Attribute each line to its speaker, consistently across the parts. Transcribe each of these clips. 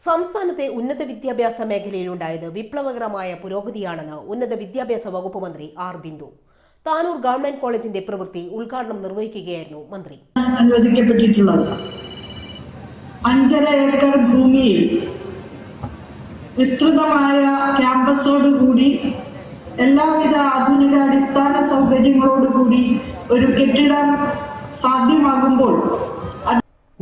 Speaker 1: സംസ്ഥാനത്തെ ഉന്നത വിദ്യാഭ്യാസ മേഖലയിലുണ്ടായത് വിപ്ലവകരമായ പുരോഗതിയാണെന്ന് ഉന്നത വിദ്യാഭ്യാസ വകുപ്പ് മന്ത്രി ആർ ബിന്ദു. താനൂർ ഗവൺമെന്റ് കോളേജിന്റെ പ്രവൃത്തി ഉദ്ഘാടനം നിർവഹിക്കുകയായിരുന്നു മന്ത്രി.
Speaker 2: അനുവദിക്കപ്പെട്ടിട്ടുള്ളത് 5.5 ഏക്കർ ഭൂമിയിൽ വിസ്തൃതമായ ക്യാമ്പസോടുകൂടി എല്ലാവിധ ആധുനിക അടിസ്ഥാന സൗകര്യങ്ങളോടുകൂടി ഒരു കെട്ടിടം സാധ്യമാകുമ്പോൾ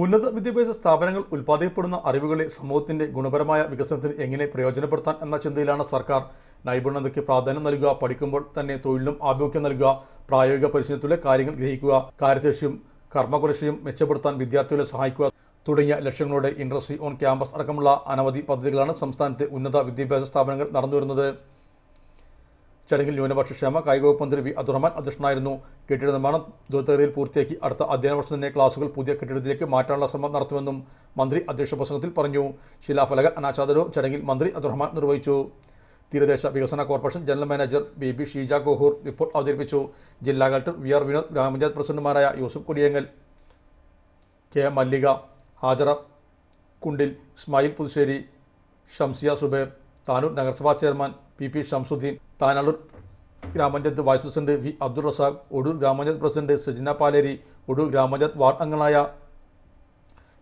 Speaker 3: ഉന്നത വിദ്യാഭ്യാസ സ്ഥാപനങ്ങൾ ഉൽപ്പാദിക്കപ്പെടുന്ന അറിവുകളെ സമൂഹത്തിന്റെ ഗുണപരമായ വികസനത്തിന് എങ്ങനെ പ്രയോജനപ്പെടുത്താൻ എന്ന ചിന്തയിലാണ് സർക്കാർ. നൈപുണ്യതയ്ക്ക് പ്രാധാന്യം നൽകുക, പഠിക്കുമ്പോൾ തന്നെ തൊഴിലിനും ആഭിമുഖ്യം നൽകുക, പ്രായോഗിക പരിശീലനത്തിലെ കാര്യങ്ങൾ ഗ്രഹിക്കുക, കാര്യശേഷിയും കർമ്മകുലശയും മെച്ചപ്പെടുത്താൻ വിദ്യാർത്ഥികളെ സഹായിക്കുക തുടങ്ങിയ ലക്ഷ്യങ്ങളോടെ ഇൻഡസ്ട്രി ഓൺ ക്യാമ്പസ് അടക്കമുള്ള അനവധി പദ്ധതികളാണ് സംസ്ഥാനത്തെ ഉന്നത വിദ്യാഭ്യാസ സ്ഥാപനങ്ങൾ നടന്നുവരുന്നത്. ചടങ്ങിൽ ന്യൂനപക്ഷ ക്ഷേമ കായിക വകുപ്പ് മന്ത്രി വി അബ്ദുറഹ്മാൻ അധ്യക്ഷനായിരുന്നു. കെട്ടിട നിർമ്മാണം ദ്രുതഗതിയിൽ പൂർത്തിയാക്കി അടുത്ത അധ്യയന വർഷം തന്നെ ക്ലാസുകൾ പുതിയ കെട്ടിടത്തിലേക്ക് മാറ്റാനുള്ള ശ്രമം നടത്തുമെന്നും മന്ത്രി അധ്യക്ഷ പ്രസംഗത്തിൽ പറഞ്ഞു. ശിലാഫലക അനാച്ഛാദനവും ചടങ്ങിൽ മന്ത്രി അബ്ദുറഹ്മാൻ നിർവഹിച്ചു. തീരദേശ വികസന corporation general manager B Sheeja Gohur report അവതരിപ്പിച്ചു. ജില്ലാ കളക്ടർ വി ആർ വിനോദ്, ഗ്രാമപഞ്ചായത്ത് പ്രസിഡന്റുമാരായ യൂസുഫ് കൊടിയങ്ങൽ, കെ മല്ലിക, ഹാജറ കുണ്ടിൽ, ഇസ്മായിൽ പുതുശ്ശേരി, ഷംസിയ സുബൈർ, താനൂർ നഗരസഭാ ചെയർമാൻ പി ഷംസുദ്ദീൻ, താനാളൂർ ഗ്രാമപഞ്ചായത്ത് vice president V Abdul Razak, Odur ഗ്രാമപഞ്ചായത്ത് പ്രസിഡന്റ് സജിന പാലേരി, ഒടൂർ ഗ്രാമപഞ്ചായത്ത് വാർഡ് അംഗങ്ങളായ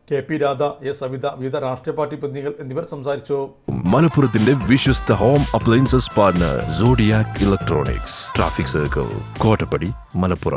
Speaker 3: K P Radha, A Savitha, വിവിധ രാഷ്ട്രീയ പാർട്ടി പ്രതിനിധികൾ എന്നിവർ സംസാരിച്ചു.
Speaker 4: മലപ്പുറത്തിന്റെ വിശ്വസ്ത home appliances partner Zodiac electronics, traffic circle, Kottappadi, Malappuram.